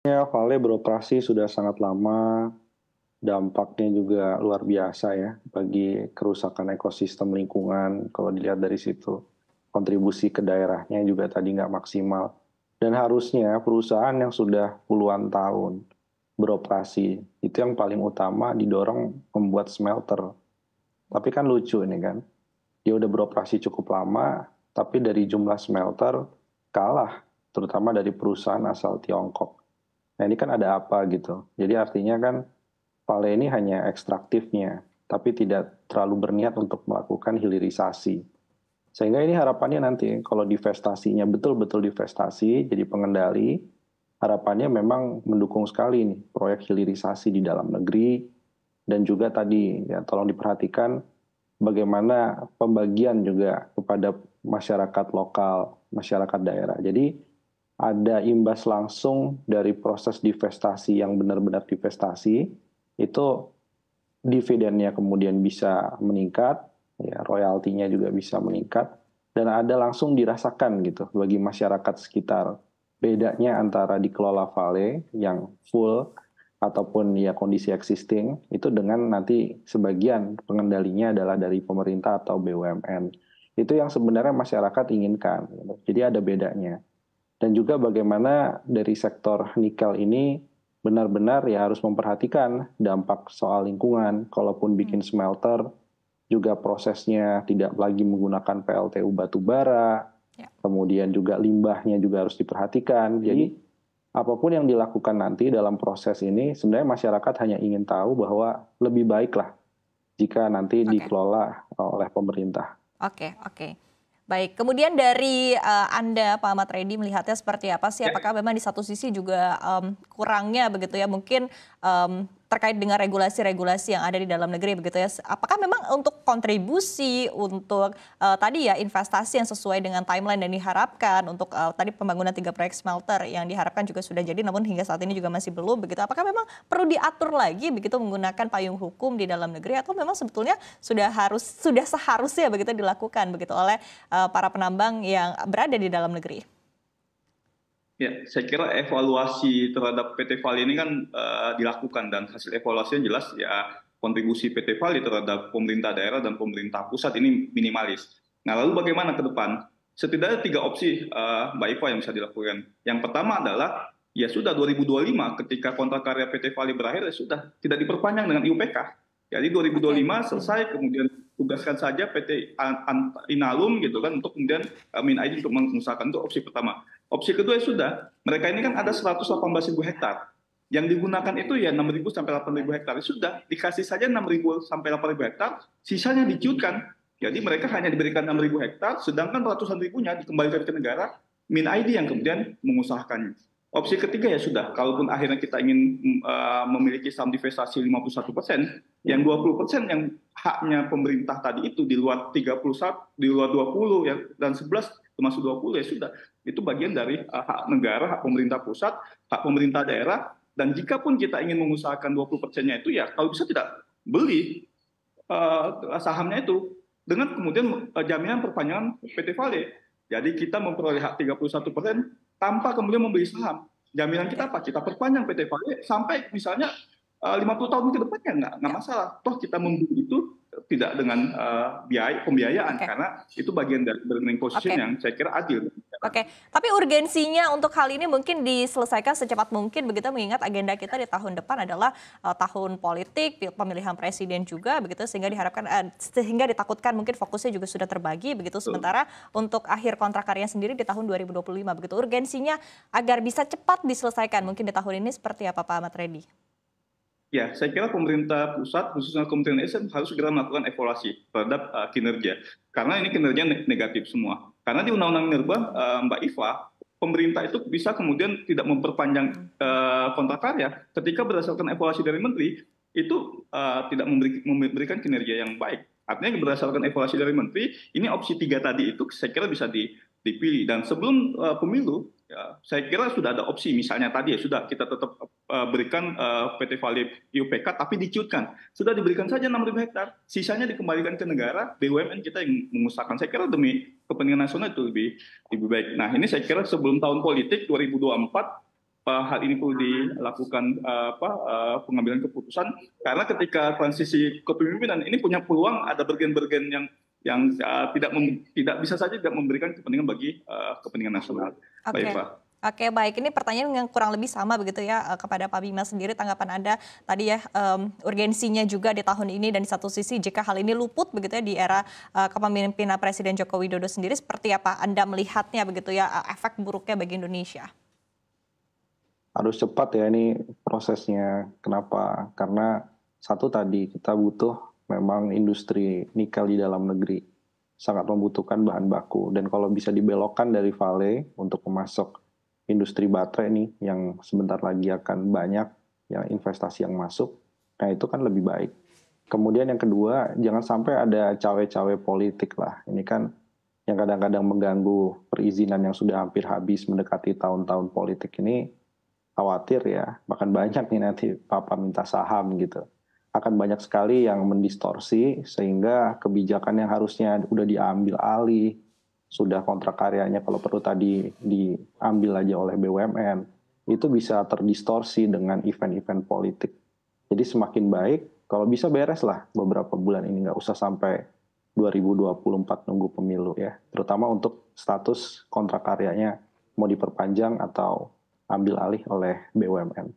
Ya, Vale beroperasi sudah sangat lama, dampaknya juga luar biasa ya bagi kerusakan ekosistem lingkungan kalau dilihat dari situ. Kontribusi ke daerahnya juga tadi nggak maksimal. Dan harusnya perusahaan yang sudah puluhan tahun beroperasi, itu yang paling utama didorong membuat smelter. Tapi kan lucu ini kan, dia udah beroperasi cukup lama, tapi dari jumlah smelter kalah, terutama dari perusahaan asal Tiongkok. Nah ini kan ada apa gitu. Jadi artinya kan Vale ini hanya ekstraktifnya, tapi tidak terlalu berniat untuk melakukan hilirisasi. Sehingga ini harapannya nanti kalau divestasinya betul-betul divestasi, jadi pengendali, harapannya memang mendukung sekali nih proyek hilirisasi di dalam negeri, dan juga tadi ya tolong diperhatikan bagaimana pembagian juga kepada masyarakat lokal, masyarakat daerah. Jadi ada imbas langsung dari proses divestasi yang benar-benar divestasi, itu dividennya kemudian bisa meningkat, ya, royaltinya juga bisa meningkat, dan ada langsung dirasakan gitu bagi masyarakat sekitar. Bedanya antara dikelola Vale yang full ataupun ya kondisi existing itu dengan nanti sebagian pengendalinya adalah dari pemerintah atau BUMN. Itu yang sebenarnya masyarakat inginkan. Jadi ada bedanya. Dan juga bagaimana dari sektor nikel ini benar-benar ya harus memperhatikan dampak soal lingkungan. Kalaupun bikin smelter, juga prosesnya tidak lagi menggunakan PLTU batu bara, Ya. kemudian juga limbahnya juga harus diperhatikan. Jadi apapun yang dilakukan nanti dalam proses ini, sebenarnya masyarakat hanya ingin tahu bahwa lebih baiklah jika nanti Oke. dikelola oleh pemerintah. Oke, oke. Baik, kemudian dari, Anda, Pak Ahmad Reddy melihatnya seperti apa sih? Ya, Apakah memang di satu sisi juga, kurangnya begitu ya mungkin, terkait dengan regulasi-regulasi yang ada di dalam negeri begitu ya. Apakah memang untuk kontribusi, untuk, tadi ya investasi yang sesuai dengan timeline yang diharapkan untuk, tadi pembangunan 3 proyek smelter yang diharapkan juga sudah jadi namun hingga saat ini juga masih belum begitu. Apakah memang perlu diatur lagi begitu menggunakan payung hukum di dalam negeri atau memang sebetulnya sudah seharusnya begitu dilakukan begitu oleh, para penambang yang berada di dalam negeri? ya, saya kira evaluasi terhadap PT Vale ini kan dilakukan dan hasil evaluasinya jelas ya kontribusi PT Vale terhadap pemerintah daerah dan pemerintah pusat ini minimalis. Nah, lalu bagaimana ke depan? Setidaknya 3 opsi Mbak Iva yang bisa dilakukan. Yang pertama adalah ya sudah 2025 ketika kontrak karya PT Vale berakhir ya sudah tidak diperpanjang dengan IUPK. Jadi Oke. 2025 selesai kemudian tugaskan saja PT Inalum gitu kan untuk kemudian MinID untuk mengusahakan itu opsi pertama. Opsi kedua ya sudah, mereka ini kan ada 118.000 hektar. Yang digunakan itu ya 6.000 sampai 8.000 hektar. Ya sudah, dikasih saja 6.000 sampai 8.000 hektar, sisanya dicuutkan. Jadi mereka hanya diberikan 6.000 hektar, sedangkan ratusan ribunya dikembalikan ke negara, MinID yang kemudian mengusahakannya. Opsi ketiga ya sudah, kalaupun akhirnya kita ingin memiliki saham divestasi 51%, yang 20% yang haknya pemerintah tadi itu di luar 31, di luar 20 ya, dan 11 termasuk 20 ya sudah. Itu bagian dari hak negara, hak pemerintah pusat, hak pemerintah daerah, dan jika pun kita ingin mengusahakan 20%-nya itu ya kalau bisa tidak beli sahamnya itu dengan kemudian jaminan perpanjangan PT Vale. Jadi kita memperoleh hak 31% tanpa kemudian membeli saham. Jaminan kita apa? Kita perpanjang PT Vale sampai misalnya 50 tahun ke depannya nggak Ya. masalah. Toh kita membeli itu tidak dengan biaya pembiayaan Oke. karena itu bagian dari bargaining position Oke. yang saya kira adil. Oke, tapi urgensinya untuk hal ini mungkin diselesaikan secepat mungkin begitu mengingat agenda kita di tahun depan adalah tahun politik, pemilihan presiden juga begitu sehingga diharapkan sehingga ditakutkan mungkin fokusnya juga sudah terbagi begitu Betul. sementara untuk akhir kontrak karya sendiri di tahun 2025 begitu. Urgensinya agar bisa cepat diselesaikan mungkin di tahun ini seperti apa Pak Ahmad Reddy? Ya, saya kira pemerintah pusat, khususnya Kementerian SDM harus segera melakukan evaluasi terhadap kinerja. Karena ini kinerja negatif semua. Karena di Undang-Undang Minerba, Mbak Iva, pemerintah itu bisa kemudian tidak memperpanjang kontrak karya ketika berdasarkan evaluasi dari menteri, itu tidak memberikan kinerja yang baik. Artinya berdasarkan evaluasi dari menteri, ini opsi 3 tadi itu saya kira bisa dipilih. Dan sebelum pemilu, ya, saya kira sudah ada opsi misalnya tadi ya sudah kita tetap berikan PT Vale IUPK tapi dicuutkan. Sudah diberikan saja 6.000 hektar, sisanya dikembalikan ke negara, BUMN kita yang mengusahakan. Saya kira demi kepentingan nasional itu lebih baik. Nah, ini saya kira sebelum tahun politik 2024 hal ini perlu dilakukan pengambilan keputusan, karena ketika transisi kepemimpinan ini punya peluang ada bergen-bergen yang tidak bisa saja tidak memberikan kepentingan bagi kepentingan nasional. Oke. Baik, Pak. Oke, baik. Ini pertanyaan yang kurang lebih sama begitu ya kepada Pak Bima sendiri. Tanggapan Anda tadi ya, urgensinya juga di tahun ini, dan di satu sisi jika hal ini luput begitu ya di era kepemimpinan Presiden Joko Widodo sendiri, seperti apa Anda melihatnya begitu ya, efek buruknya bagi Indonesia? Harus cepat ya ini prosesnya. Kenapa? Karena satu tadi kita butuh memang industri nikel di dalam negeri. Sangat membutuhkan bahan baku. Dan kalau bisa dibelokkan dari Vale untuk memasok industri baterai nih yang sebentar lagi akan banyak yang investasi yang masuk, nah itu kan lebih baik. Kemudian yang kedua, jangan sampai ada cawe-cawe politik lah. Ini kan yang kadang-kadang mengganggu perizinan yang sudah hampir habis mendekati tahun-tahun politik ini, khawatir ya, bahkan banyak nih nanti Papa minta saham gitu. Akan banyak sekali yang mendistorsi sehingga kebijakan yang harusnya udah diambil alih, sudah kontrak karyanya kalau perlu tadi diambil aja oleh BUMN, itu bisa terdistorsi dengan event-event politik. Jadi semakin baik, kalau bisa beres lah beberapa bulan ini, nggak usah sampai 2024 nunggu pemilu ya. Terutama untuk status kontrak karyanya mau diperpanjang atau ambil alih oleh BUMN.